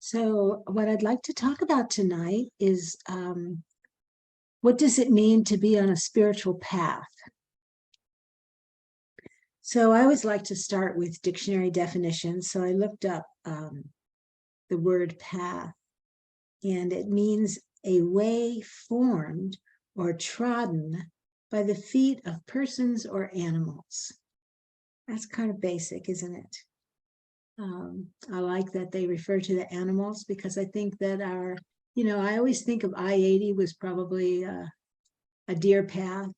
So what I'd like to talk about tonight is what does it mean to be on a spiritual path? So I always like to start with dictionary definitions. So I looked up the word path, and it means a way formed or trodden by the feet of persons or animals. That's kind of basic, isn't it? I like that they refer to the animals because I think that I always think of I-80 was probably a deer path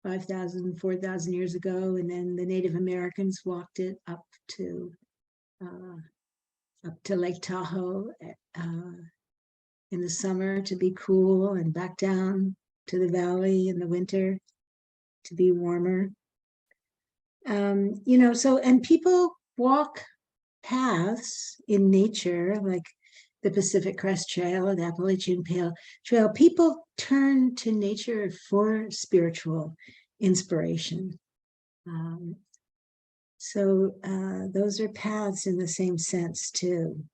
5,000, 4,000 years ago, and then the Native Americans walked it up to Lake Tahoe in the summer to be cool, and back down to the valley in the winter to be warmer. And people walk paths in nature, like the Pacific Crest Trail and Appalachian Trail. People turn to nature for spiritual inspiration. So those are paths in the same sense too.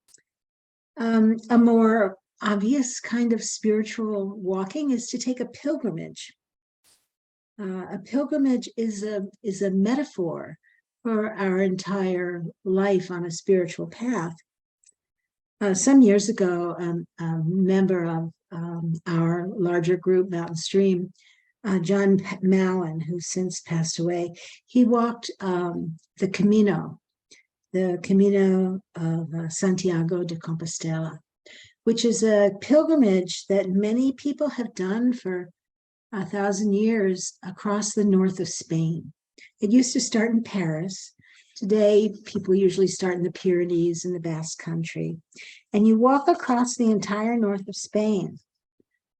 A more obvious kind of spiritual walking is to take a pilgrimage. A pilgrimage is a metaphor for our entire life on a spiritual path. Some years ago, a member of our larger group, Mountain Stream, John Mallon, who since passed away, he walked the Camino of Santiago de Compostela, which is a pilgrimage that many people have done for 1,000 years across the north of Spain. It used to start in Paris. Today, people usually start in the Pyrenees and the Basque Country. And you walk across the entire north of Spain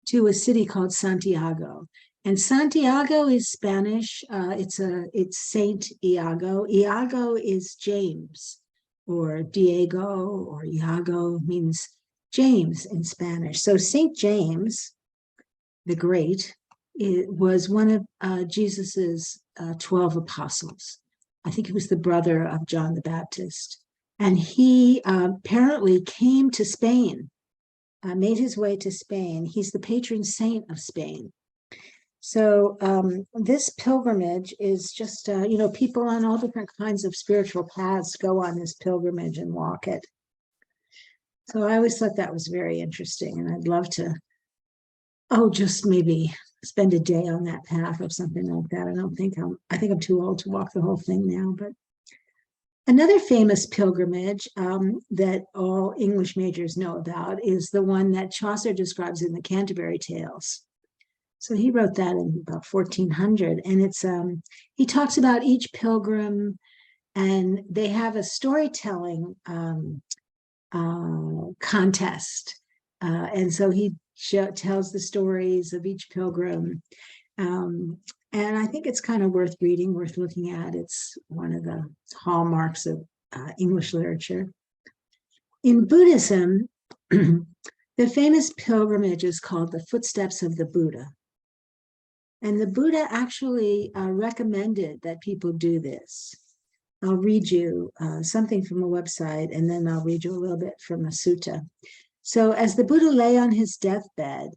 to a city called Santiago. And Santiago is Spanish. It's Saint Iago. Iago is James, or Diego, or Iago means James in Spanish. So Saint James the Great, it was one of Jesus's 12 apostles. I think he was the brother of John the Baptist. And he apparently came to Spain, made his way to Spain. He's the patron saint of Spain. So this pilgrimage is just, people on all different kinds of spiritual paths go on this pilgrimage and walk it. So I always thought that was very interesting, and I'd love to, just maybe spend a day on that path or something like that. I think I'm too old to walk the whole thing now. But another famous pilgrimage that all English majors know about is the one that Chaucer describes in the Canterbury Tales. So he wrote that in about 1400, and it's he talks about each pilgrim, and they have a storytelling contest, and so he tells the stories of each pilgrim, and I think it's kind of worth reading, worth looking at. It's one of the hallmarks of English literature. In Buddhism, the famous pilgrimage is called the Footsteps of the Buddha. And the Buddha actually recommended that people do this. I'll read you something from a website, and then I'll read you a little bit from a sutta. So as the Buddha lay on his deathbed,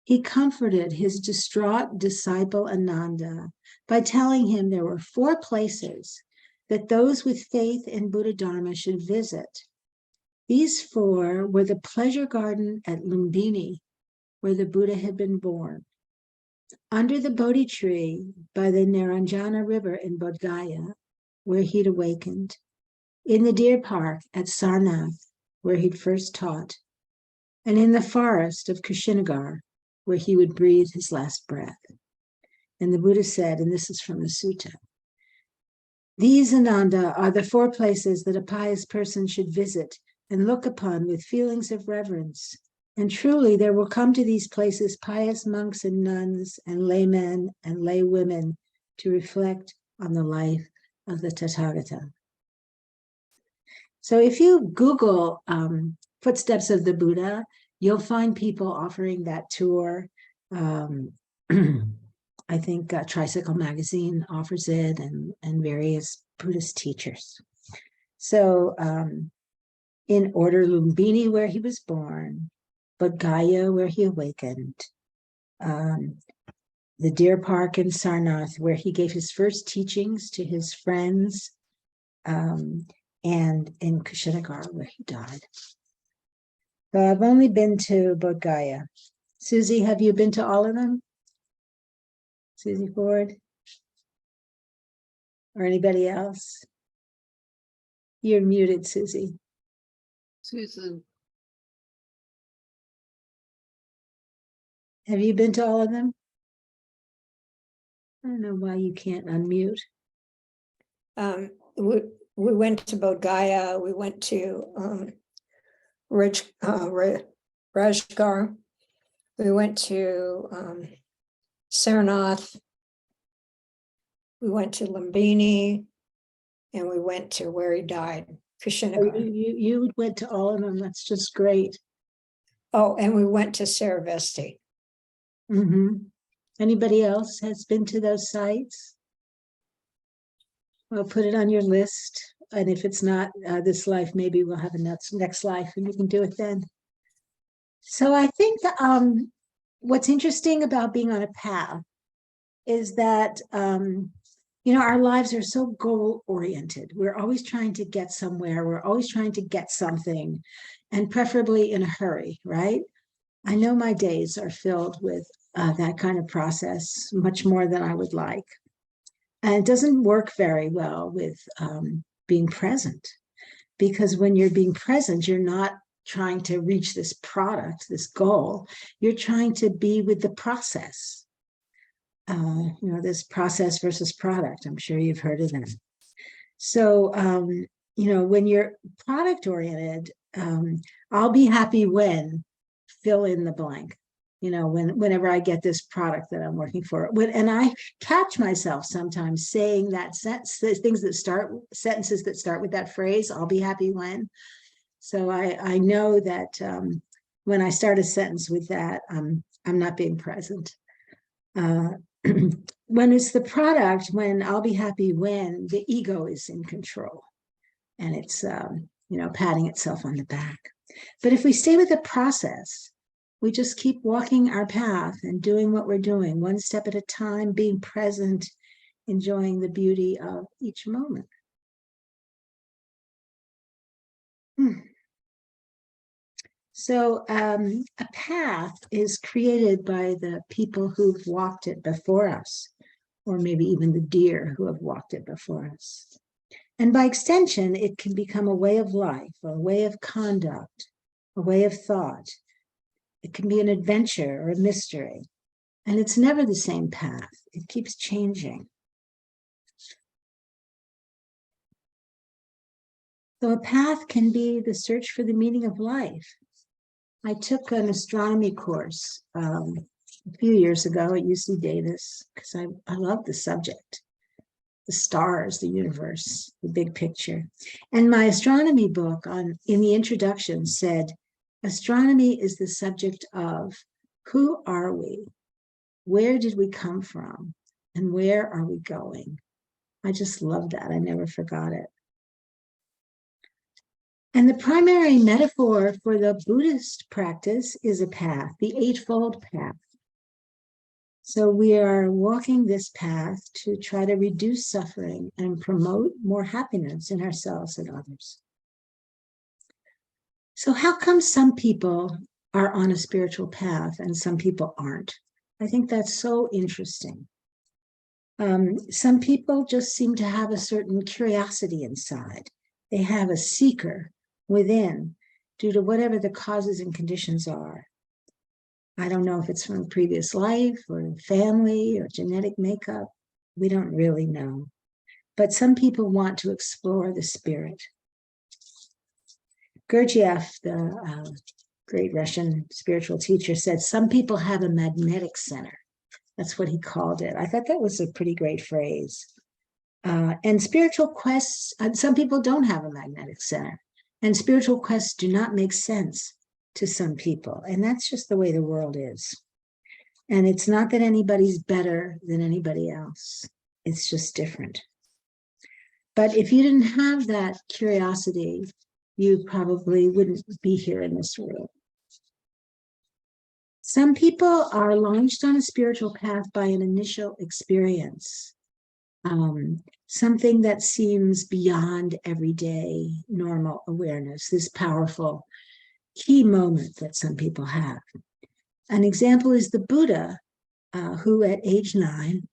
he comforted his distraught disciple Ananda by telling him there were 4 places that those with faith in Buddha Dharma should visit. These 4 were the pleasure garden at Lumbini, where the Buddha had been born, under the Bodhi tree by the Naranjana River in Bodh Gaya, where he'd awakened, in the deer park at Sarnath, where he'd first taught, and in the forest of Kushinagar, where he would breathe his last breath. And the Buddha said, and this is from the sutta, "These, Ananda, are the 4 places that a pious person should visit and look upon with feelings of reverence. And truly there will come to these places pious monks and nuns and laymen and lay women to reflect on the life of the Tathagata." So if you Google Footsteps of the Buddha, you'll find people offering that tour. I think Tricycle Magazine offers it, and various Buddhist teachers. So in order Lumbini, where he was born, Bodh Gaya, where he awakened, the Deer Park in Sarnath, where he gave his first teachings to his friends, and in Kushinagar, where he died. So I've only been to Bodh Gaya. Susie, have you been to all of them? Susie Ford? Or anybody else? You're muted, Susie. Susan. Have you been to all of them? I don't know why you can't unmute. We went to Bodh Gaya, we went to Rajgar, we went to Sarnath, we went to Lumbini, and we went to where he died, Oh, Kushinagar. you went to all of them. That's just great. Oh, and we went to Saravesti. Anybody else has been to those sites? Well, put it on your list. And if it's not this life, maybe we'll have a next life and you can do it then. So I think what's interesting about being on a path is that, our lives are so goal oriented. We're always trying to get somewhere. We're always trying to get something, and preferably in a hurry, right? I know my days are filled with that kind of process, much more than I would like. And it doesn't work very well with being present, because when you're being present, you're not trying to reach this product, this goal. You're trying to be with the process. This process versus product. I'm sure you've heard of that. So, when you're product oriented, I'll be happy when, fill in the blank, whenever I get this product that I'm working for. And I catch myself sometimes saying that sentences that start with that phrase, I'll be happy when. So I know that when I start a sentence with that, I'm not being present. When it's the product, when I'll be happy when, the ego is in control and it's, patting itself on the back. But if we stay with the process, we just keep walking our path and doing what we're doing, one step at a time, being present, enjoying the beauty of each moment. So a path is created by the people who've walked it before us, or maybe even the deer who have walked it before us. And by extension, it can become a way of life, a way of conduct, a way of thought. It can be an adventure or a mystery. And it's never the same path. It keeps changing. So a path can be the search for the meaning of life. I took an astronomy course a few years ago at UC Davis because I love the subject, the stars, the universe, the big picture. And my astronomy book in the introduction said, astronomy is the subject of who are we? Where did we come from? And where are we going? I just love that. I never forgot it. And the primary metaphor for the Buddhist practice is a path, the Eightfold Path. So we are walking this path to try to reduce suffering and promote more happiness in ourselves and others. So how come some people are on a spiritual path and some people aren't? I think that's so interesting. Some people just seem to have a certain curiosity inside. They have a seeker within due to whatever the causes and conditions are. I don't know if it's from a previous life or family or genetic makeup. We don't really know. But some people want to explore the spirit. Gurdjieff, the great Russian spiritual teacher, said some people have a magnetic center. That's what he called it. I thought that was a pretty great phrase. And spiritual quests, some people don't have a magnetic center. And spiritual quests do not make sense to some people. And that's just the way the world is. And it's not that anybody's better than anybody else. It's just different. But if you didn't have that curiosity, you probably wouldn't be here in this room. Some people are launched on a spiritual path by an initial experience, something that seems beyond everyday normal awareness, this powerful key moment that some people have. An example is the Buddha, who at age 9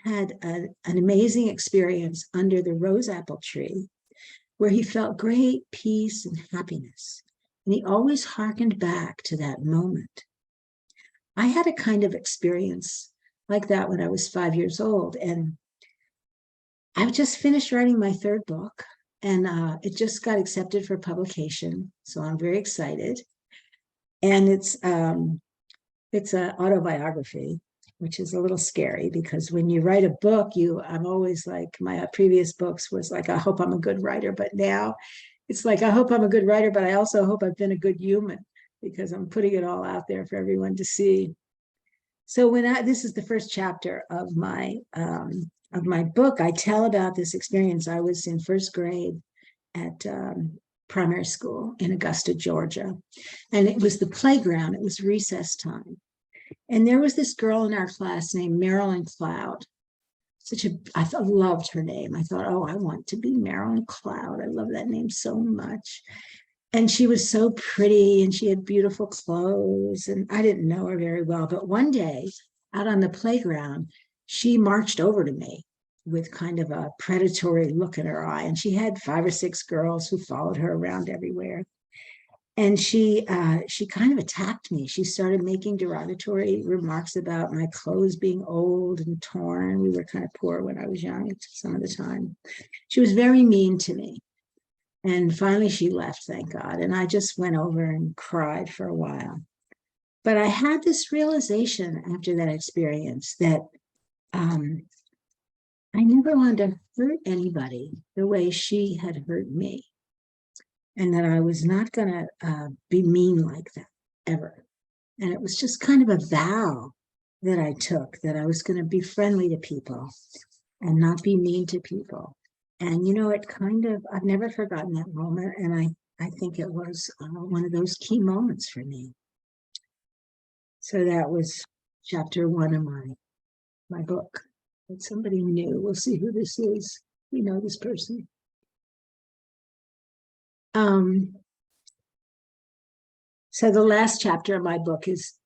had an amazing experience under the rose apple tree, where he felt great peace and happiness. And he always hearkened back to that moment. I had a kind of experience like that when I was 5 years old. And I've just finished writing my 3rd book, and it just got accepted for publication. So I'm very excited. And it's an autobiography, which is a little scary, because when you write a book, I'm always like, my previous books was like, I hope I'm a good writer. But now it's like, I hope I'm a good writer, but I also hope I've been a good human, because I'm putting it all out there for everyone to see. So this is the first chapter of my book. I tell about this experience. I was in 1st grade at primary school in Augusta, Georgia. And it was the playground. It was recess time. And there was this girl in our class named Marilyn Cloud. I loved her name. I thought, oh, I want to be Marilyn Cloud. I love that name so much. And she was so pretty, and she had beautiful clothes, and I didn't know her very well. But one day out on the playground, she marched over to me with kind of a predatory look in her eye. And she had 5 or 6 girls who followed her around everywhere. And she kind of attacked me. She started making derogatory remarks about my clothes being old and torn. We were kind of poor when I was young some of the time. She was very mean to me. And finally she left, thank God. And I just went over and cried for a while. But I had this realization after that experience that I never wanted to hurt anybody the way she had hurt me. And that I was not going to be mean like that ever. And it was just kind of a vow that I took, that I was going to be friendly to people and not be mean to people. And, I've never forgotten that moment. And I think it was one of those key moments for me. So that was chapter 1 of my book. But somebody new. We'll see who this is. We know this person. So the last chapter of my book is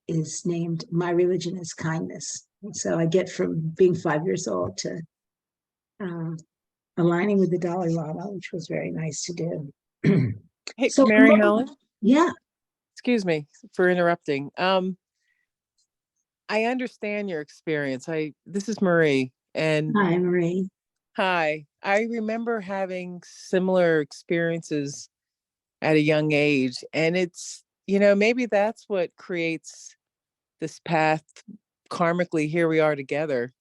named My Religion is Kindness. And so I get from being 5 years old to aligning with the Dalai Lama, which was very nice to do. Hey, So, Mary Helen, yeah. excuse me for interrupting. I understand your experience. This is Marie, and Hi, Marie. hi. I remember having similar experiences at a young age, and it's, maybe that's what creates this path. Karmically, here we are together.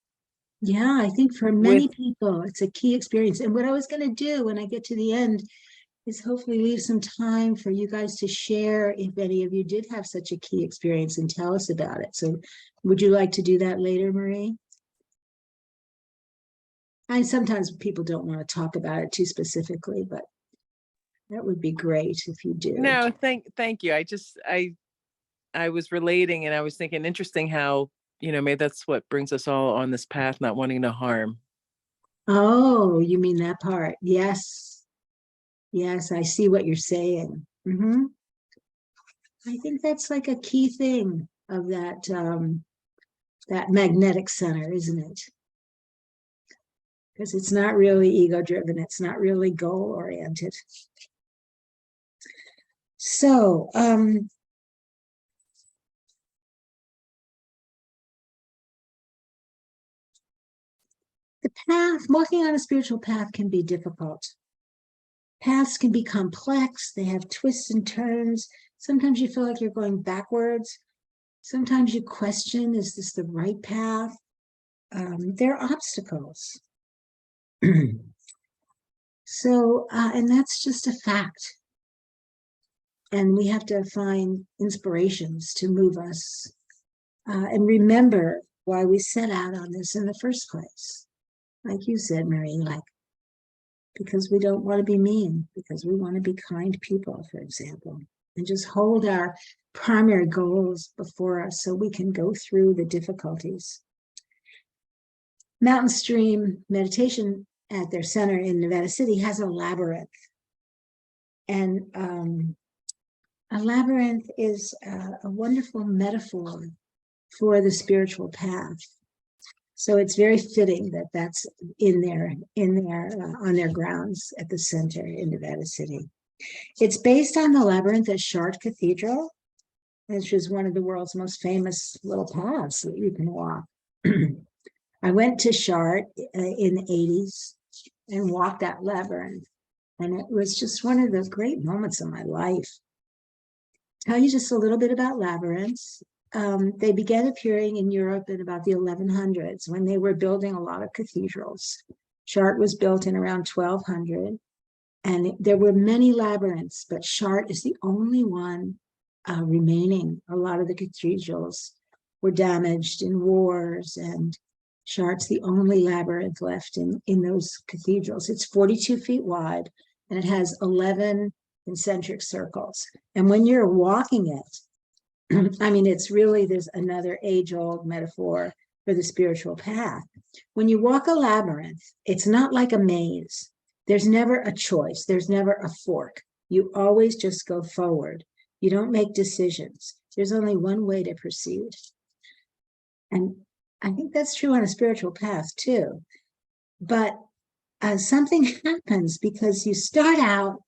Yeah, I think for many people, it's a key experience. And what I was going to do when I get to the end is hopefully leave some time for you guys to share if any of you did have such a key experience and tell us about it. So would you like to do that later, Marie? And sometimes people don't want to talk about it too specifically, but that would be great if you do. No, thank you. I was relating, and I was thinking, interesting how, maybe that's what brings us all on this path, not wanting to harm. Oh, you mean that part? Yes. Yes, I see what you're saying. Mm-hmm. I think that's like a key thing of that magnetic center, isn't it? Because it's not really ego driven. It's not really goal oriented. So, the path, walking on a spiritual path can be difficult. Paths can be complex. They have twists and turns. Sometimes you feel like you're going backwards. Sometimes you question, is this the right path? There are obstacles. So, and that's just a fact. And we have to find inspirations to move us and remember why we set out on this in the first place. Like you said, Marie, like because we don't want to be mean, because we want to be kind people, for example, and just hold our primary goals before us so we can go through the difficulties. Mountain Stream Meditation at their center in Nevada City has a labyrinth. And a labyrinth is a wonderful metaphor for the spiritual path. So it's very fitting that that's in there on their grounds at the center in Nevada City. It's based on the labyrinth at Chartres Cathedral, which is one of the world's most famous little paths that you can walk. I went to Chartres in the 80s and walked that labyrinth, and it was just one of the great moments of my life. Tell you just a little bit about labyrinths. They began appearing in Europe in about the 1100s when they were building a lot of cathedrals. Chartres was built in around 1200, and there were many labyrinths, but Chartres is the only one remaining. A lot of the cathedrals were damaged in wars, and Chartres the only labyrinth left in those cathedrals. It's 42 feet wide, and it has 11 concentric circles. And when you're walking it, I mean, it's really, there's another age-old metaphor for the spiritual path. When you walk a labyrinth, it's not like a maze. There's never a choice. There's never a fork. You always just go forward. You don't make decisions. There's only one way to proceed. And I think that's true on a spiritual path too. But something happens because you start out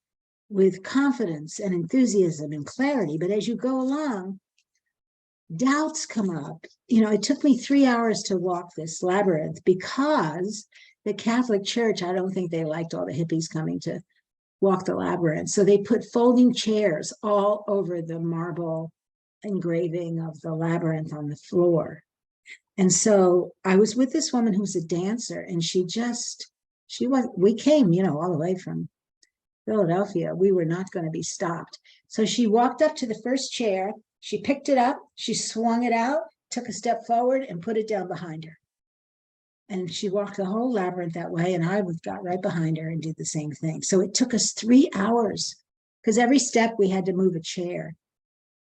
with confidence and enthusiasm and clarity, but as you go along, doubts come up. You know, it took me 3 hours to walk this labyrinth because the Catholic Church, I don't think they liked all the hippies coming to walk the labyrinth. So they put folding chairs all over the marble engraving of the labyrinth on the floor. And so I was with this woman who's a dancer, and we came, you know, all the way from Philadelphia. We were not going to be stopped. So she walked up to the first chair, she picked it up, she swung it out, took a step forward and put it down behind her. And she walked the whole labyrinth that way, and I got right behind her and did the same thing. So it took us 3 hours because every step we had to move a chair.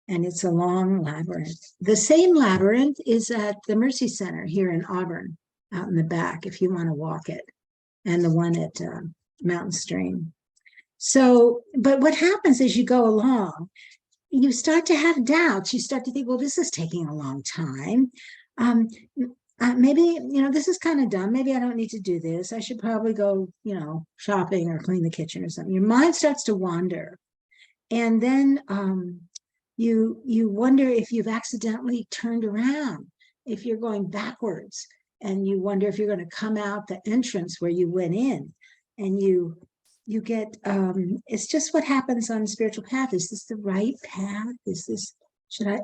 And it's a long labyrinth. The same labyrinth is at the Mercy Center here in Auburn, out in the back, if you want to walk it, and the one at Mountain Stream. So, but what happens as you go along, you start to have doubts. You start to think, well, this is taking a long time. Maybe, you know, this is kind of dumb. Maybe I don't need to do this. I should probably go, you know, shopping or clean the kitchen or something. Your mind starts to wander. And then you wonder if you've accidentally turned around, if you're going backwards, and you wonder if you're going to come out the entrance where you went in, and you get it's just what happens on the spiritual path. Is this the right path?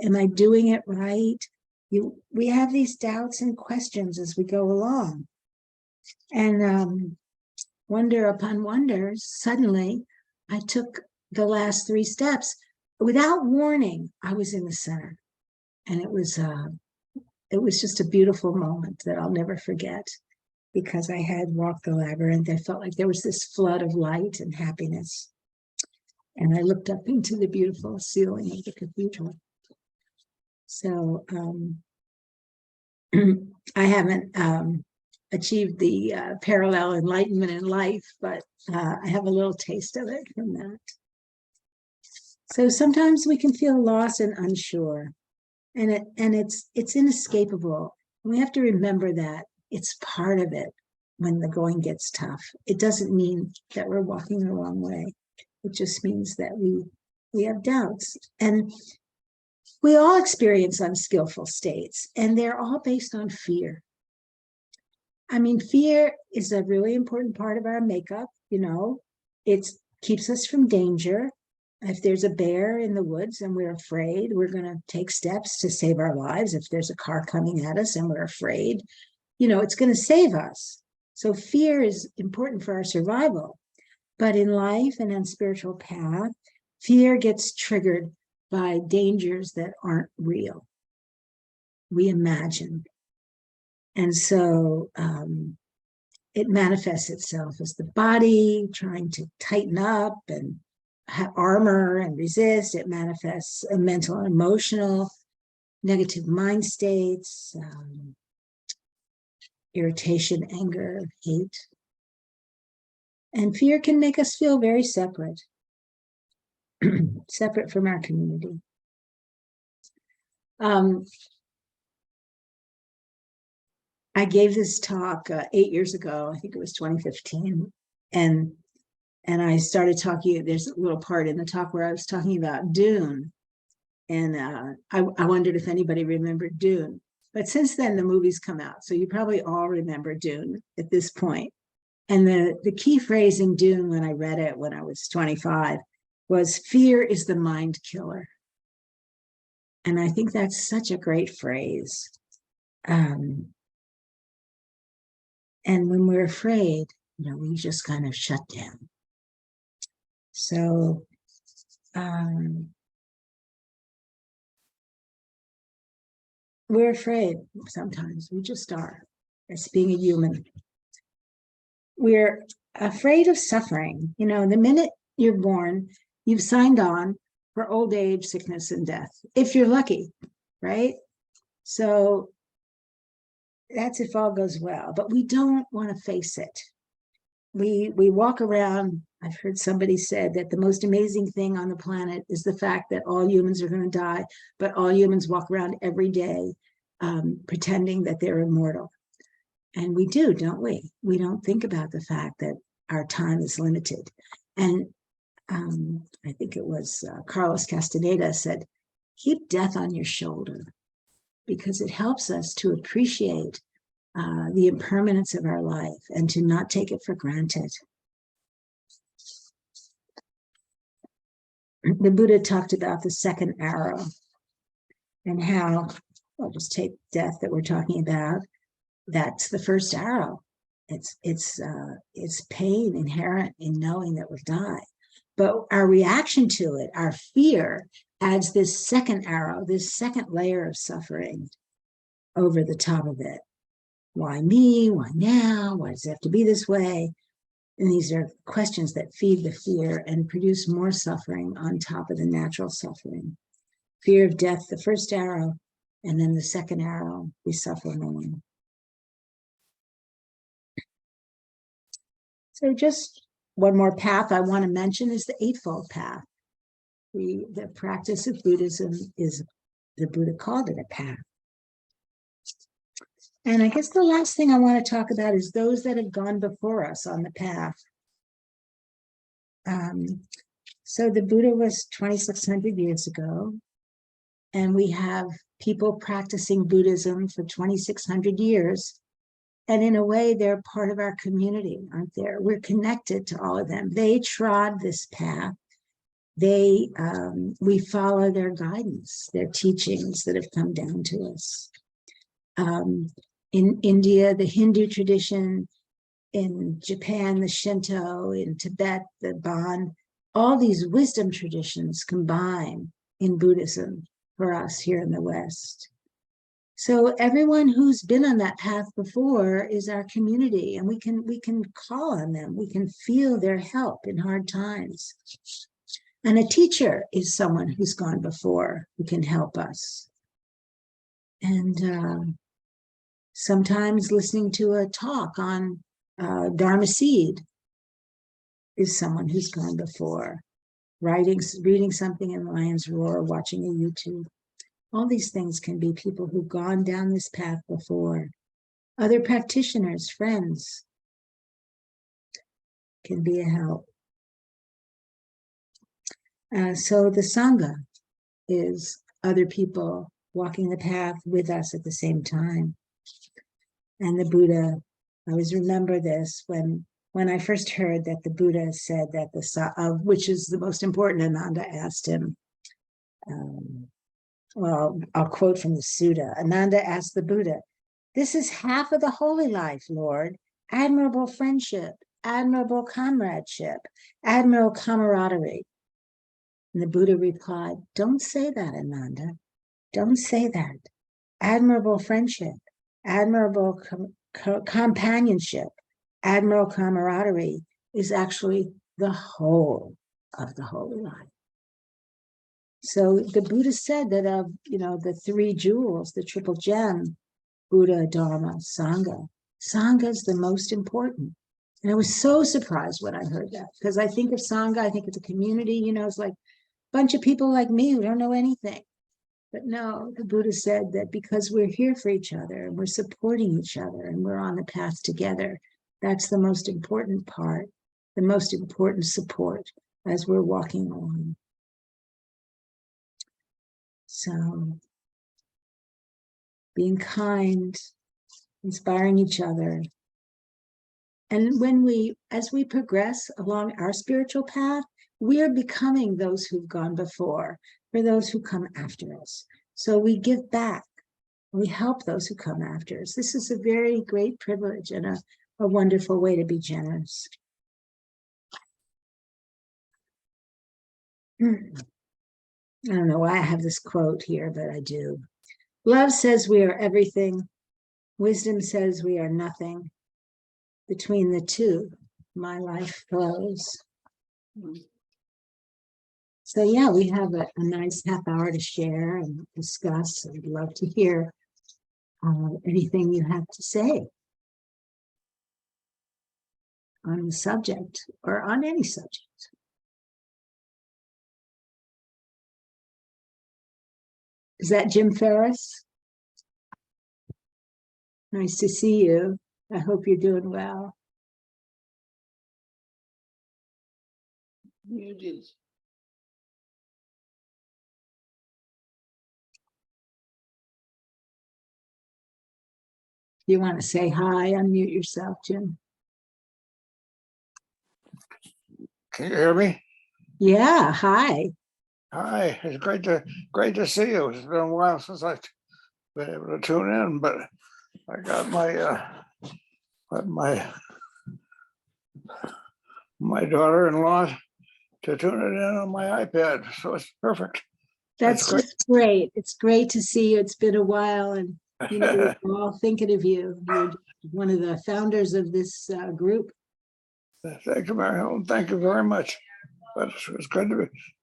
Am I doing it right? We have these doubts and questions as we go along, and wonder upon wonders, suddenly I took the last 3 steps without warning. I was in the center, and it was just a beautiful moment that I'll never forget, because I had walked the labyrinth. I felt like there was this flood of light and happiness, and I looked up into the beautiful ceiling of the cathedral. So I haven't achieved the parallel enlightenment in life, but I have a little taste of it from that. So sometimes we can feel lost and unsure, and it's inescapable. We have to remember that it's part of it when the going gets tough. It doesn't mean that we're walking the wrong way. It just means that we have doubts. And we all experience unskillful states, and they're all based on fear. I mean, fear is a really important part of our makeup, you know. It keeps us from danger. If there's a bear in the woods and we're afraid, we're going to take steps to save our lives. If there's a car coming at us and we're afraid, you know, it's going to save us. So fear is important for our survival. But in life and on spiritual path, fear gets triggered by dangers that aren't real. We imagine. And so it manifests itself as the body trying to tighten up and have armor and resist. It manifests a mental and emotional, negative mind states, irritation, anger, hate. And fear can make us feel very separate, separate from our community. I gave this talk 8 years ago. I think it was 2015. And I started talking, there's a little part in the talk where I was talking about Dune. And I wondered if anybody remembered Dune. But since then, the movie's come out. So you probably all remember Dune at this point. And the key phrase in Dune when I read it when I was 25 was, fear is the mind killer. And I think that's such a great phrase. And when we're afraid, we just kind of shut down. So we're afraid sometimes. We just are. It's being a human. We're afraid of suffering. The minute you're born, you've signed on for old age, sickness, and death, if you're lucky, right? So that's if all goes well, but we don't want to face it. We walk around. I've heard somebody said that the most amazing thing on the planet is the fact that all humans are going to die, but all humans walk around every day pretending that they're immortal. And we do, don't we? We don't think about the fact that our time is limited. And I think it was Carlos Castaneda said, keep death on your shoulder, because it helps us to appreciate the impermanence of our life and to not take it for granted. The Buddha talked about the second arrow and how, I'll just take death that we're talking about. That's the first arrow. It's pain inherent in knowing that we'll die. But our reaction to it, our fear, adds this second arrow, this second layer of suffering over the top of it. Why me? Why now? Why does it have to be this way? And these are questions that feed the fear and produce more suffering on top of the natural suffering. Fear of death, the first arrow, and then the second arrow, we suffer more. So just one more path I want to mention is the Eightfold Path. The practice of Buddhism is, the Buddha called it a path. And I guess the last thing I want to talk about is those that have gone before us on the path. So the Buddha was 2,600 years ago, and we have people practicing Buddhism for 2,600 years. And in a way, they're part of our community, aren't they? We're connected to all of them. They trod this path. We follow their guidance, their teachings that have come down to us. In India, the Hindu tradition, in Japan, the Shinto, in Tibet, the Bon, all these wisdom traditions combine in Buddhism for us here in the West. So everyone who's been on that path before is our community, and we can call on them. We can feel their help in hard times. And a teacher is someone who's gone before who can help us. And sometimes listening to a talk on Dharma Seed is someone who's gone before. Reading something in Lion's Roar, watching a YouTube. All these things can be people who've gone down this path before. Other practitioners, friends, can be a help. So the Sangha is other people walking the path with us at the same time. And the Buddha, I always remember this when I first heard that the Buddha said that which is the most important, Ananda asked him, well, I'll quote from the Sutta. Ananda asked the Buddha, "This is half of the holy life, Lord. Admirable friendship, admirable comradeship, admirable camaraderie." And the Buddha replied, "Don't say that, Ananda. Don't say that. Admirable friendship, admirable companionship, admiral camaraderie is actually the whole of the holy life. So the Buddha said that of, the three jewels, the triple gem, Buddha, Dharma, Sangha, Sangha is the most important. And I was so surprised when I heard that, because I think of Sangha, I think it's a community, it's like a bunch of people like me who don't know anything. But no, the Buddha said that because we're here for each other and we're supporting each other and we're on the path together, that's the most important part, the most important support as we're walking along. So being kind, inspiring each other. And as we progress along our spiritual path, we are becoming those who've gone before, for those who come after us. So we give back. We help those who come after us. This is a very great privilege and a wonderful way to be generous. I don't know why I have this quote here, but I do. Love says we are everything. Wisdom says we are nothing. Between the two, my life flows. So yeah, we have a nice half hour to share and discuss. I'd love to hear anything you have to say on the subject or on any subject. Is that Jim Ferris? Nice to see you. I hope you're doing well. Muted. You want to say hi, unmute yourself, Jim. Can you hear me? Yeah, hi. Hi, it's great to see you. It's been a while since I've been able to tune in, but I got my daughter-in-law to tune it in on my iPad, so it's perfect. That's great. just great. It's great to see you. It's been a while, and we're all thinking of you. You're one of the founders of this group. Thank you, Mary Helen. Thank you very much. But it's good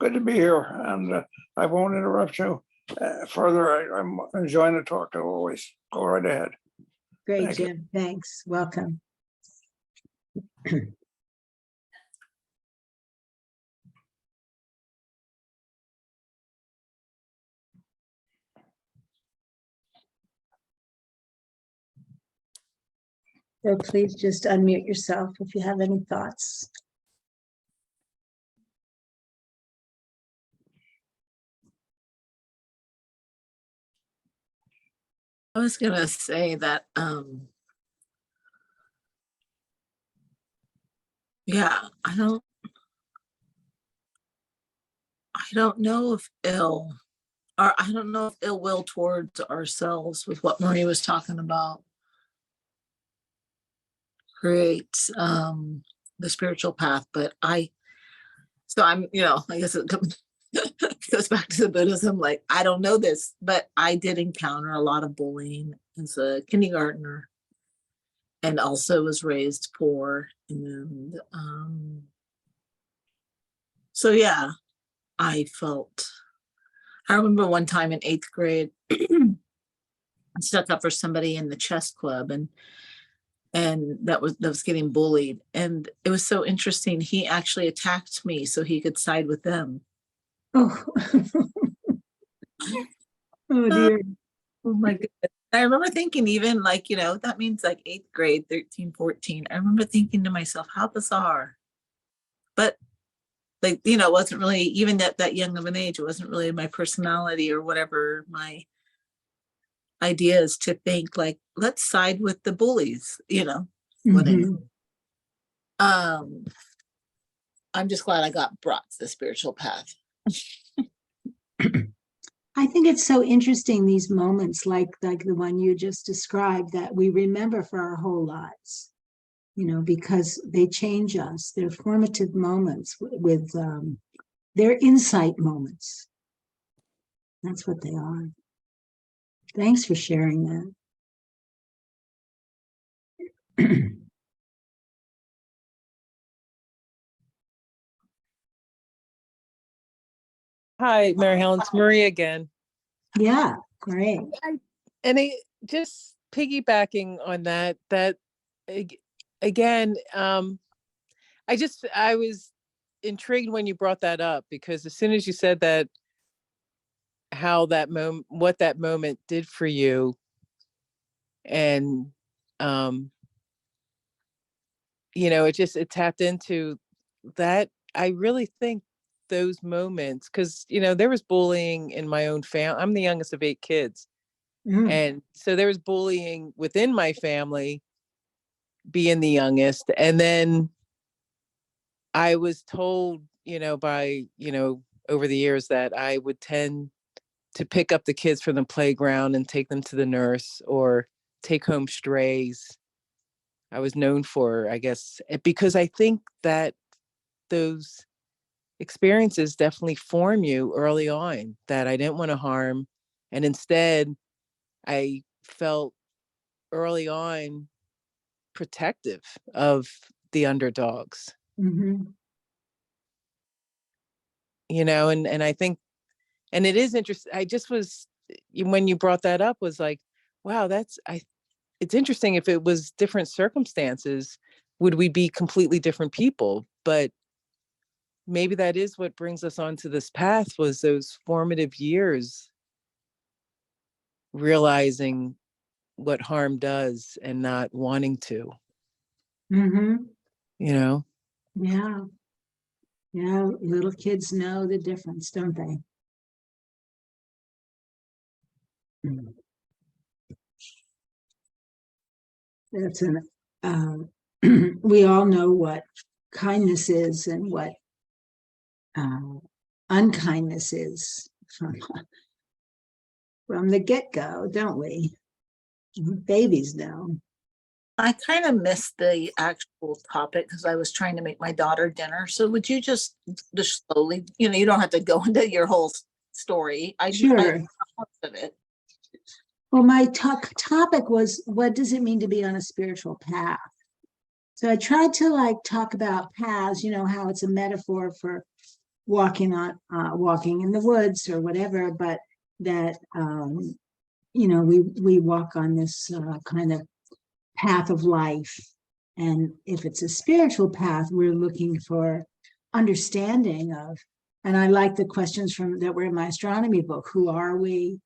to be here, and I won't interrupt you further. I'm enjoying the talk as always. Go right ahead. Great, Thank you. Jim. Thanks. Welcome. So please just unmute yourself if you have any thoughts. I was gonna say that, yeah, I don't know if I don't know if ill will towards ourselves with what Marie was talking about creates the spiritual path, but I'm, I guess it goes back to the Buddhism, like, I don't know this, but I did encounter a lot of bullying as a kindergartner and also was raised poor. And so, yeah, I remember one time in 8th grade, I stuck up for somebody in the chess club and that was getting bullied. And it was so interesting. He actually attacked me so he could side with them. Oh, oh dear. Oh my goodness. I remember thinking even like, that means like 8th grade, 13, 14. I remember thinking to myself, how bizarre. But like, it wasn't really even that young of an age. It wasn't really my personality or whatever my ideas to think like, let's side with the bullies, whatever. I'm just glad I got brought to the spiritual path. I think it's so interesting, these moments like the one you just described, that we remember for our whole lives, because they change us. They're formative moments with they're insight moments. That's what they are. Thanks for sharing that. Hi, Mary Helen. It's Marie again. Yeah, great. And just piggybacking on that again, I was intrigued when you brought that up, because as soon as you said that, how that moment, what that moment did for you, and it tapped into that. I really think those moments, because there was bullying in my own family. I'm the youngest of 8 kids, Mm, and so there was bullying within my family, being the youngest. And then I was told, by over the years, that I would tend to pick up the kids from the playground and take them to the nurse, or take home strays. I was known for, I guess, because I think that those experiences definitely form you early on, that I didn't want to harm. And instead, I felt early on protective of the underdogs, mhm, and I think, and it is interesting. I just was, when you brought that up, was like, wow, it's interesting. If it was different circumstances, would we be completely different people? But maybe that is what brings us onto this path, was those formative years, realizing what harm does and not wanting to, mhm. you know? Yeah, yeah. Little kids know the difference, don't they? Mm. That's an, we all know what kindness is and what uh, unkindness is from the get-go, don't we? Babies know. I kind of missed the actual topic because I was trying to make my daughter dinner. So would you just slowly, you don't have to go into your whole story. I Sure. most of it. Well, my topic was, what does it mean to be on a spiritual path? So I tried to talk about paths, how it's a metaphor for walking in the woods or whatever, but that we walk on this kind of path of life. And if it's a spiritual path, we're looking for understanding of, and I like the questions that were in my astronomy book. Who are we?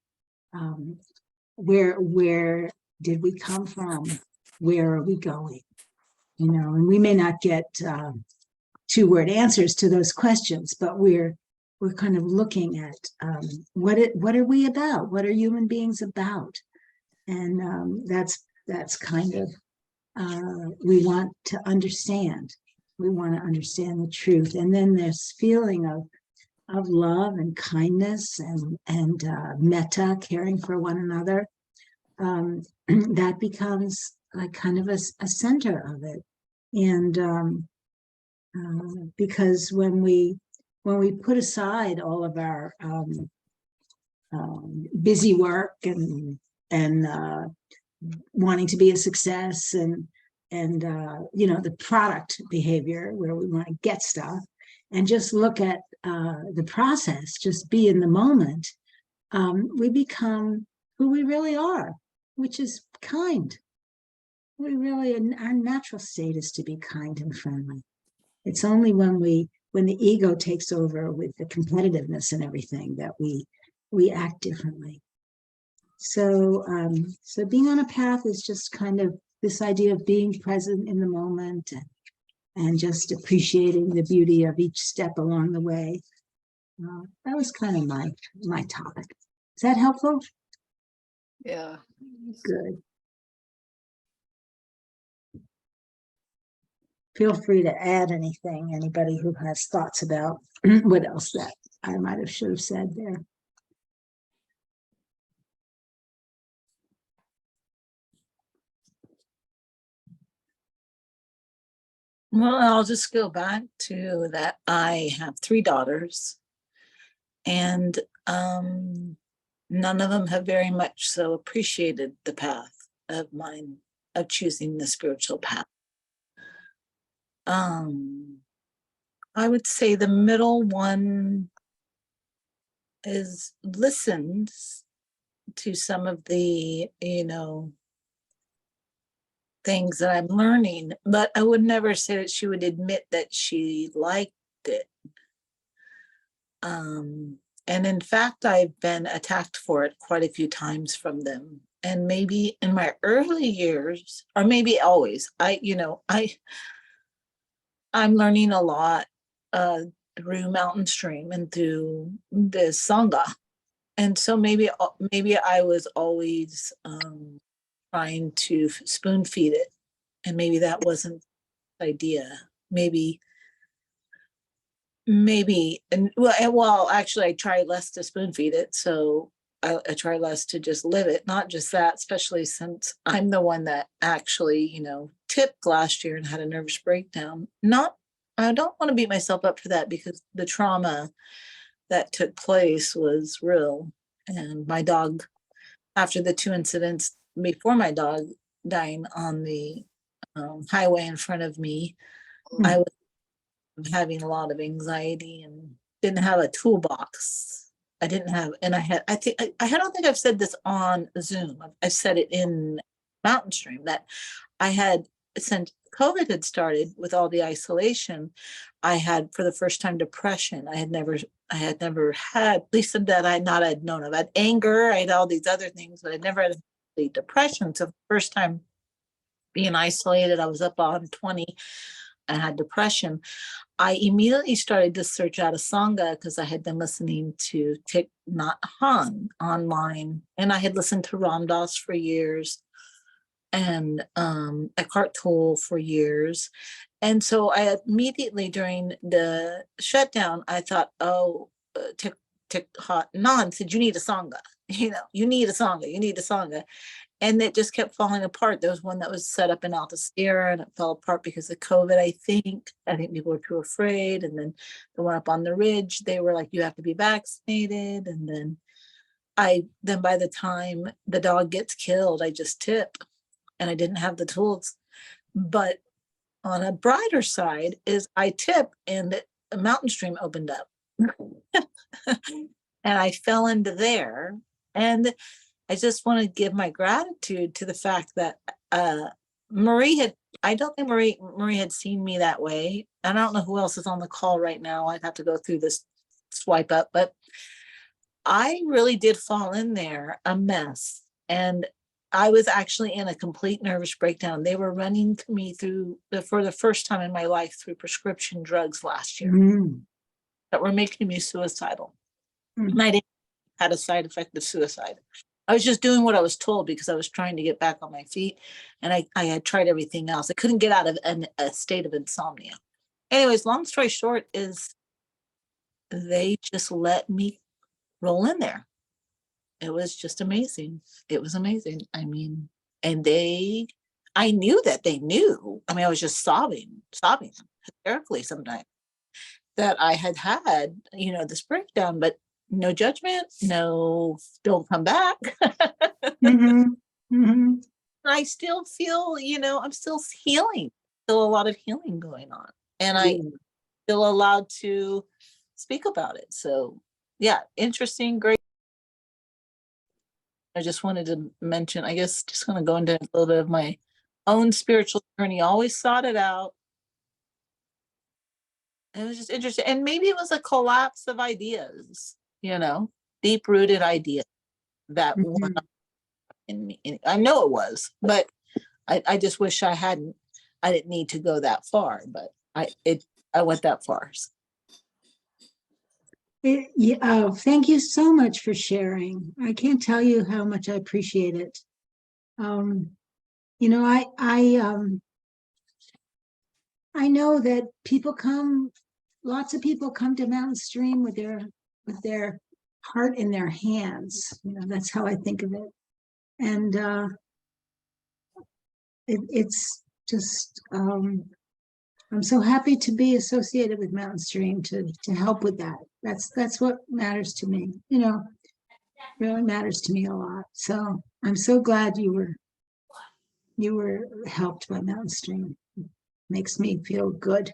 Where did we come from? Where are we going? And we may not get 2-word answers to those questions, but we're kind of looking at what are we about? What are human beings about? And that's kind of we want to understand. We want to understand the truth, and then this feeling of love and kindness and metta, caring for one another. That becomes like kind of a center of it, and because when we put aside all of our busy work and wanting to be a success and the product behavior where we want to get stuff, and just look at the process, just be in the moment, we become who we really are, which is kind. Our natural state is to be kind and friendly. It's only when the ego takes over with the competitiveness and everything that we act differently. So being on a path is just kind of this idea of being present in the moment and just appreciating the beauty of each step along the way. That was kind of my topic. Is that helpful? Yeah. Good. Feel free to add anything, anybody who has thoughts about what else that I might have should have said there. Well, I'll just go back to that. I have 3 daughters, and none of them have very much so appreciated the path of mine, of choosing the spiritual path. I would say the middle one is listened to some of the, things that I'm learning, but I would never say that she would admit that she liked it. And in fact, I've been attacked for it quite a few times from them. And maybe in my early years, or maybe always, I'm learning a lot through Mountain Stream and through the Sangha. And so maybe I was always trying to spoon feed it. And maybe that wasn't the idea. Maybe, and well, actually, I try less to spoon feed it. So I try less to just live it. Not just that, especially since I'm the one that actually, tipped last year and had a nervous breakdown. I don't want to beat myself up for that because the trauma that took place was real. And my dog, after the 2 incidents before my dog dying on the highway in front of me, I was having a lot of anxiety and didn't have a toolbox. I didn't have, and I don't think I've said this on Zoom. I've said it in Mountain Stream that I had, since COVID had started with all the isolation, I had for the first time depression. I had never had, at least that I not had known of. I had anger, I had all these other things, but I never had the depression. So the first time being isolated, I was up on 20 and had depression. I immediately started to search out a Sangha because I had been listening to Thich Nhat Hanh online, and I had listened to Ram Dass for years and Eckhart Tolle for years. And so I immediately during the shutdown, I thought, Thich Nhat Hanh said, you need a Sangha, you need a Sangha. And it just kept falling apart. There was one that was set up in Alta Sierra and it fell apart because of COVID, I think. People were too afraid. And then the one up on the ridge, they were like, you have to be vaccinated. And then by the time the dog gets killed, I just tip and I didn't have the tools. But on a brighter side is I tip and a Mountain Stream opened up. And I fell into there. And I just want to give my gratitude to the fact that I don't think Marie had seen me that way. And I don't know who else is on the call right now. I'd have to go through this swipe up, but I really did fall in there a mess. And I was actually in a complete nervous breakdown. They were running me for the first time in my life through prescription drugs last year that were making me suicidal. And I didn't had a side effect of suicide. I was just doing what I was told because I was trying to get back on my feet, and I had tried everything else. I couldn't get out of a state of insomnia. Anyways, long story short is they just let me roll in there. It was just amazing. It was amazing. I mean, and I knew that they knew. I mean, I was just sobbing hysterically sometimes that I had this breakdown, but no judgment, no, don't come back. I still feel, I'm still healing, still a lot of healing going on. And I feel allowed to speak about it. So yeah, interesting, great. I just wanted to mention, I guess, just going to go into a little bit of my own spiritual journey. Always sought it out. It was just interesting. And maybe it was a collapse of ideas, deep rooted ideas that were in me. I know it was, but I just wish I didn't need to go that far, but I went that far. Thank you so much for sharing. I can't tell you how much I appreciate it. I know that lots of people come to Mountain Stream with their heart in their hands. That's how I think of it. And it's just, I'm so happy to be associated with Mountain Stream to help with that. That's what matters to me, really matters to me a lot. So I'm so glad you were helped by Mountain Stream. Makes me feel good.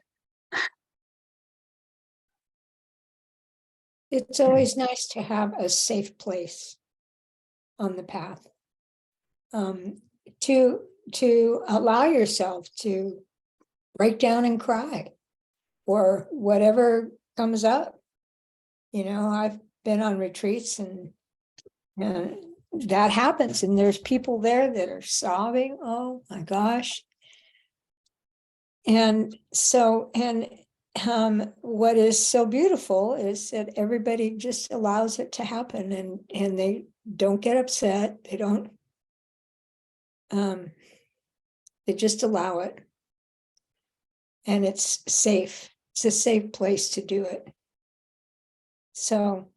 It's always nice to have a safe place on the path. To allow yourself to break down and cry or whatever comes up. You know, I've been on retreats and that happens, and there's people there that are sobbing. Oh my gosh. And so, what is so beautiful is that everybody just allows it to happen, and they don't get upset. They don't, they just allow it. And it's safe. It's a safe place to do it. So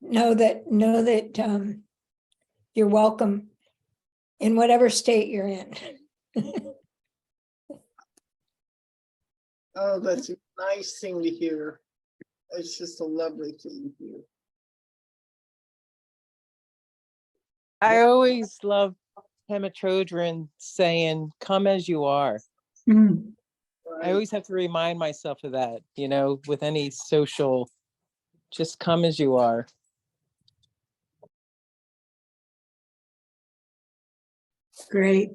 know that you're welcome in whatever state you're in. Oh, that's a nice thing to hear. It's just a lovely thing to hear. I always love Pema Chodron saying, "Come as you are." Mm. I Right. always have to remind myself of that, you know, with any social, just come as you are. Great.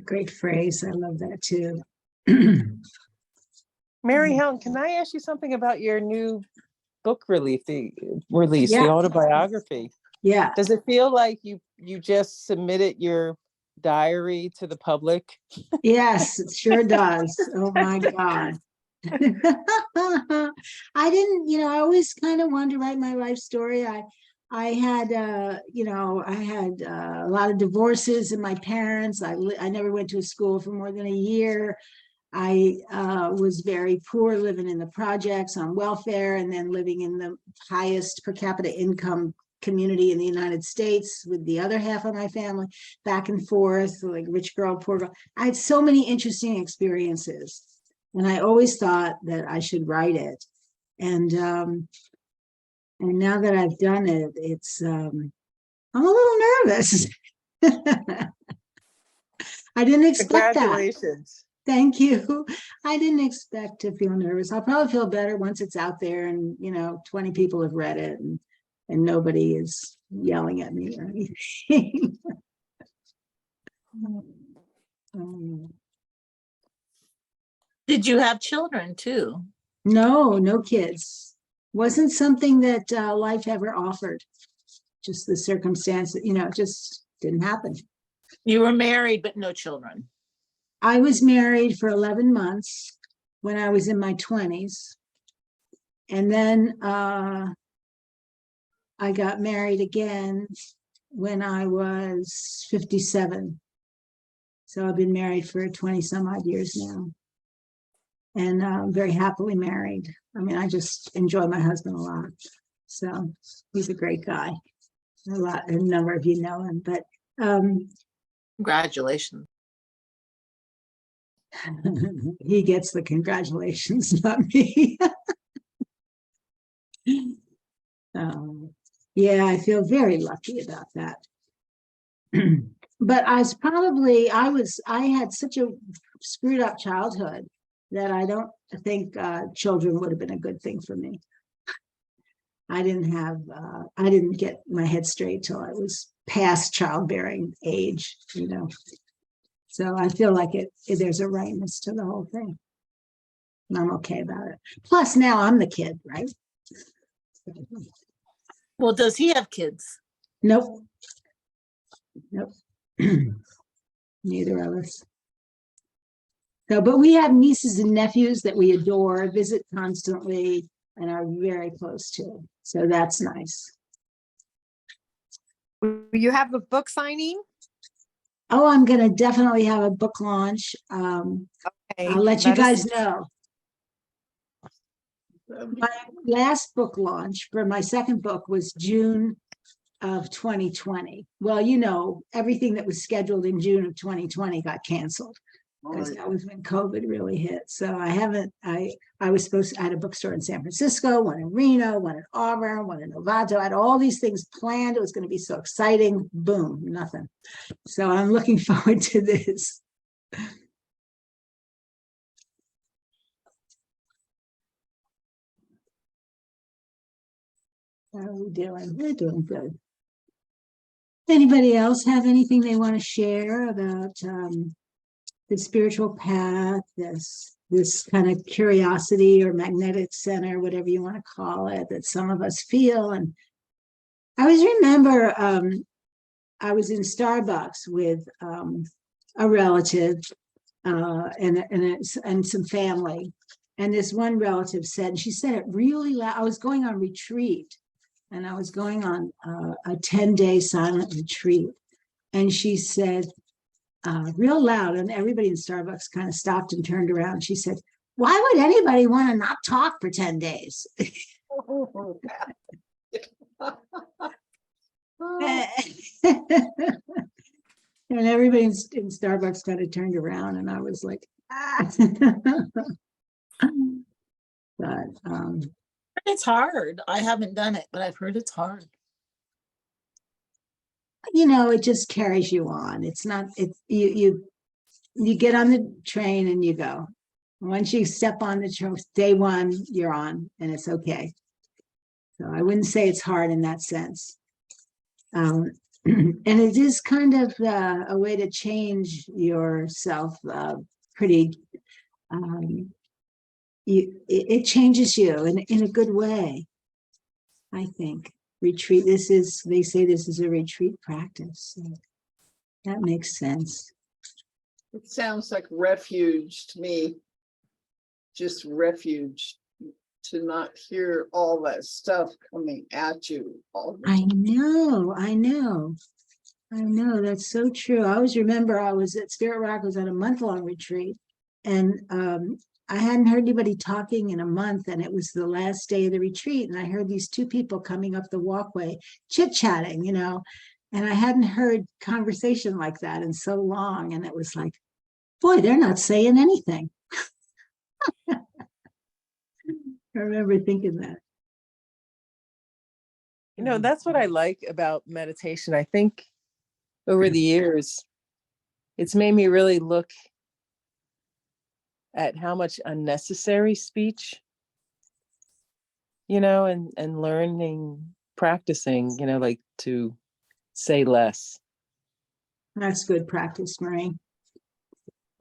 Great phrase. I love that too. Mary Helen, can I ask you something about your new book release, the Yeah. autobiography? Yeah. Does it feel like you just submitted your diary to the public? Yes, it sure does. Oh my God. I didn't, I always kind of wanted to write my life story. I had, I had a lot of divorces in my parents. I never went to a school for more than a year. I was very poor, living in the projects on welfare, and then living in the highest per capita income community in the United States with the other half of my family, back and forth, like rich girl, poor girl. I had so many interesting experiences, and I always thought that I should write it. And now that I've done it, it's I'm a little nervous. I didn't expect that. Congratulations. Thank you. I didn't expect to feel nervous. I'll probably feel better once it's out there and 20 people have read it and nobody is yelling at me or anything. Did you have children too? No kids. Wasn't something that life ever offered. Just the circumstance, it just didn't happen. You were married, but no children. I was married for 11 months when I was in my 20s. And then I got married again when I was 57. So I've been married for 20 some odd years now. And I'm very happily married. I mean, I just enjoy my husband a lot. So he's a great guy. A number of you know him, but Congratulations. he gets the congratulations, not me. Yeah, I feel very lucky about that. But I had such a screwed up childhood that I don't think children would have been a good thing for me. I didn't get my head straight till I was past childbearing age, So I feel like there's a rightness to the whole thing. And I'm okay about it. Plus now I'm the kid, right? Well, does he have kids? Nope. Neither of us. So, but we have nieces and nephews that we adore, visit constantly, and are very close to. So that's nice. Will you have a book signing? Oh, I'm going to definitely have a book launch. Okay, I'll let you let us guys know. My last book launch for my second book was June of 2020. Well, everything that was scheduled in June of 2020 got canceled because that was when COVID really hit. So I had a bookstore in San Francisco, one in Reno, one in Auburn, one in Novato. I had all these things planned. It was going to be so exciting. Boom, nothing. So I'm looking forward to this. How are we doing? We're doing good. Anybody else have anything they want to share about the spiritual path, this kind of curiosity or magnetic center, whatever you want to call it, that some of us feel? And I always remember I was in Starbucks with a relative and some family. And this one relative said, and she said it really loud. I was going on retreat, and I was going on a 10-day silent retreat. And she said, real loud, and everybody in Starbucks kind of stopped and turned around. She said, "Why would anybody want to not talk for 10 days?" And everybody in Starbucks kind of turned around, and I was like, ah. But It's hard. I haven't done it, but I've heard it's hard. it just carries you on. It's not, you get on the train and you go. Once you step on the train, day one, you're on, and it's okay. So I wouldn't say it's hard in that sense. And it is kind of a way to change yourself pretty, it changes you in a good way, I think. Retreat, they say this is a retreat practice. So that makes sense. It sounds like refuge to me. Just refuge to not hear all that stuff coming at you all the time. I know, that's so true. I always remember I was at Spirit Rock, I was on a month-long retreat, and I hadn't heard anybody talking in a month, and it was the last day of the retreat, and I heard these two people coming up the walkway, chit-chatting, and I hadn't heard conversation like that in so long, and it was like, boy, they're not saying anything. I remember thinking that. That's what I like about meditation. I think over the years, it's made me really look at how much unnecessary speech, and learning, practicing, like to say less. That's good practice, Marie.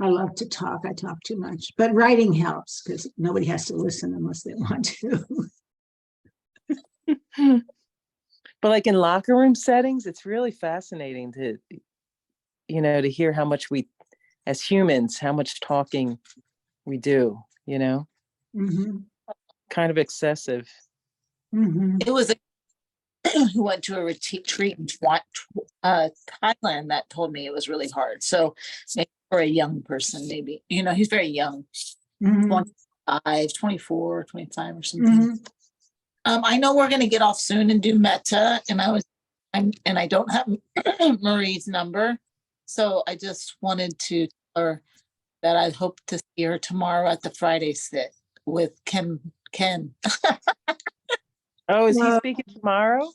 I love to talk. I talk too much, but writing helps because nobody has to listen unless they want to. But like in locker room settings, it's really fascinating to hear how much we, as humans, how much talking we do, Mm-hmm. kind of excessive. Mm-hmm. It was who went to a retreat in Thailand that told me it was really hard. So maybe for a young person, maybe, he's very young, Mm-hmm. 24, 25 or something. Mm-hmm. I know we're going to get off soon and do metta, and I don't have Marie's number. So I just wanted to tell her that I hope to see her tomorrow at the Friday sit with Ken. Oh, is he speaking tomorrow?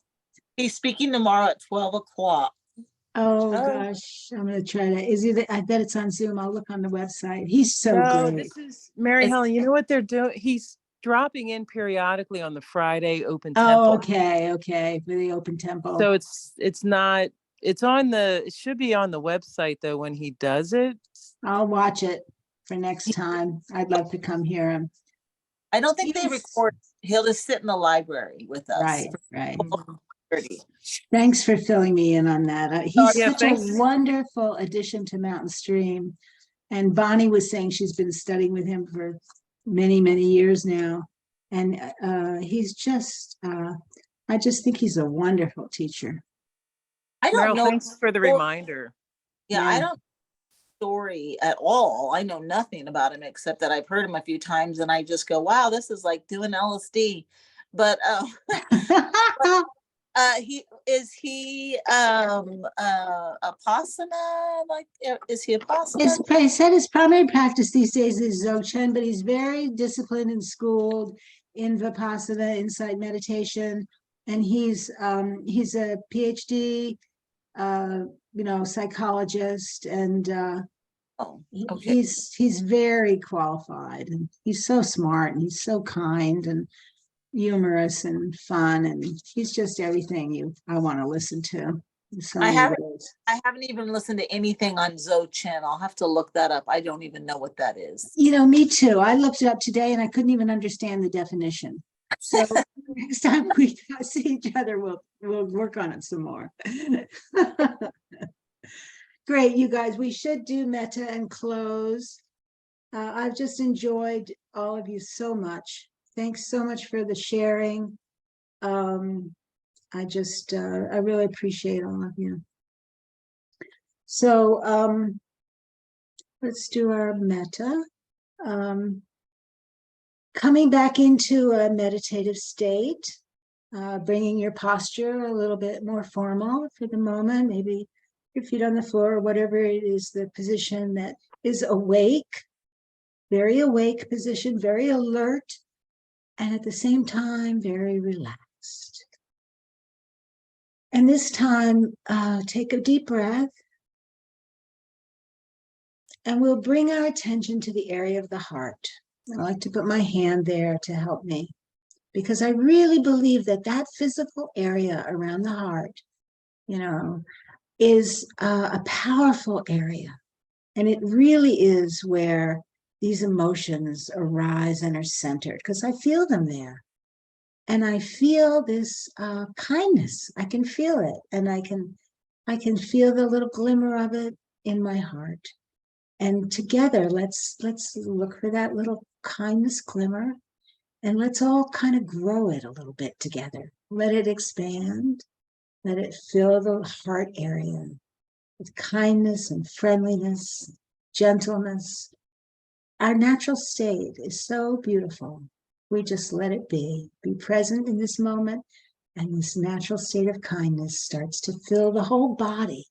He's speaking tomorrow at 12 o'clock. Oh gosh, I'm gonna try to. I bet it's on Zoom. I'll look on the website. He's so No, great. this is Mary Helen. You know what they're doing? He's dropping in periodically on the Friday open temple. Oh, okay, for the open temple. So it's not. It should be on the website though when he does it. I'll watch it for next time. I'd love to come hear him. I don't think they Yes. record. He'll just sit in the library with us. Right. 12:30. Thanks for filling me in on that. He's yeah, such thanks. a wonderful addition to Mountain Stream. And Bonnie was saying she's been studying with him for many, many years now. And he's just, I just think he's a wonderful teacher. I don't Meryl, know. thanks for the reminder. Yeah, Yeah. I don't know the story at all. I know nothing about him except that I've heard him a few times, and I just go, "Wow, this is like doing LSD." But he Vipassana? Like, is he Vipassana? He said his primary practice these days is Dzogchen, but he's very disciplined and schooled in Vipassana, insight meditation, and he's a PhD, psychologist, and Oh, okay. he's very qualified, and he's so smart, and he's so kind, and humorous and fun, and he's just everything I want to listen to in so I many haven't- ways. I haven't even listened to anything on Zochin. I'll have to look that up. I don't even know what that is. You know, me too. I looked it up today and I couldn't even understand the definition. So next time we see each other, we'll work on it some more. Great, you guys. We should do meta and close. I've just enjoyed all of you so much. Thanks so much for the sharing. I really appreciate all of you. So let's do our meta. Coming back into a meditative state, bringing your posture a little bit more formal for the moment, maybe your feet on the floor or whatever it is, the position that is awake, very awake position, very alert, and at the same time, very relaxed. And this time, take a deep breath. And we'll bring our attention to the area of the heart. I like to put my hand there to help me, because I really believe that that physical area around the heart, is a powerful area. And it really is where these emotions arise and are centered, because I feel them there. And I feel this kindness. I can feel it. And I can feel the little glimmer of it in my heart. And together, let's look for that little kindness glimmer, and let's all kind of grow it a little bit together. Let it expand. Let it fill the heart area with kindness and friendliness, gentleness. Our natural state is so beautiful. We just let it be present in this moment, and this natural state of kindness starts to fill the whole body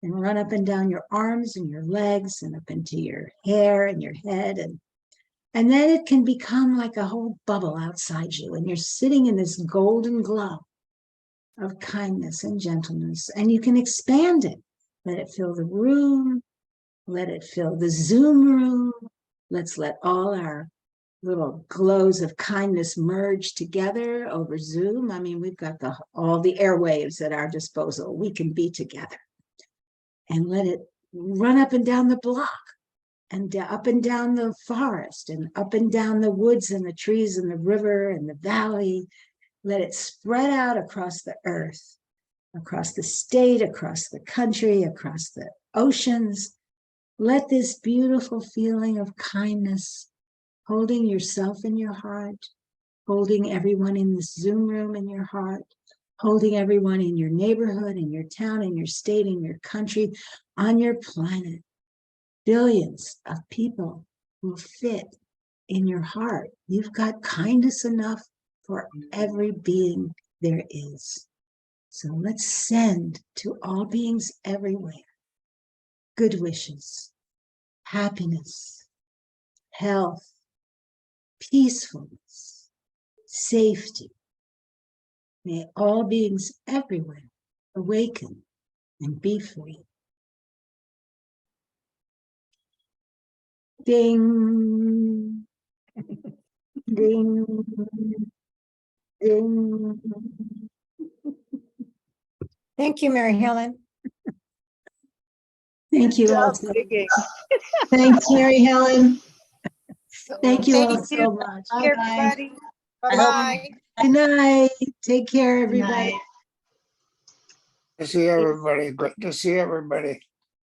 and run up and down your arms and your legs and up into your hair and your head. And then it can become like a whole bubble outside you, and you're sitting in this golden glow of kindness and gentleness, and you can expand it. Let it fill the room. Let it fill the Zoom room. Let's let all our little glows of kindness merge together over Zoom. I mean, we've got all the airwaves at our disposal. We can be together. And let it run up and down the block, and up and down the forest, and up and down the woods and the trees and the river and the valley. Let it spread out across the earth, across the state, across the country, across the oceans. Let this beautiful feeling of kindness, holding yourself in your heart, holding everyone in this Zoom room in your heart, holding everyone in your neighborhood, in your town, in your state, in your country, on your planet. Billions of people will fit in your heart. You've got kindness enough for every being there is. So let's send to all beings everywhere good wishes, happiness, health, peacefulness, safety. May all beings everywhere awaken and be free. Ding, ding, ding. Thank you, Mary Helen. Thank you all. Good job, Thanks, Mary Helen. So- Thank you all Thank you. so much. Bye, everybody. I hope- Bye-bye. Good night. Take care, everybody. To see everybody, good to see everybody.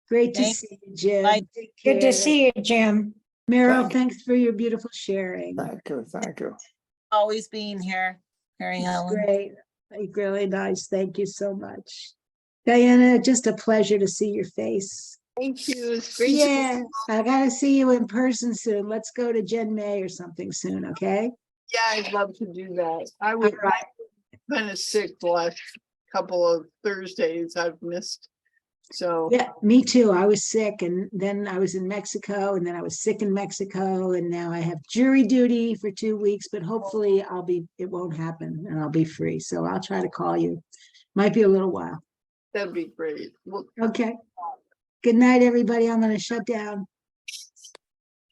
Great to Thank- see you, Jim. Bye. Take Good to care. see you, Jim. Meryl, Thank you. thanks for your beautiful sharing. Thank you, thank you. Always being here, Mary It's Helen. great. Really nice. Thank you so much. Diana, just a pleasure to see your face. Thank you. It's great. to- Yeah, I gotta see you in person soon. Let's go to Jen May or something soon, okay? Yeah, I'd love to do that. I All was right. kind of sick the last couple of Thursdays I've missed. So, Yeah, me too. I was sick, and then I was in Mexico, and then I was sick in Mexico, and now I have jury duty for 2 weeks, but hopefully it won't happen and I'll be free. So I'll try to call you. Might be a little while. that'd be great. Well, Okay. Good night, everybody. I'm gonna shut down.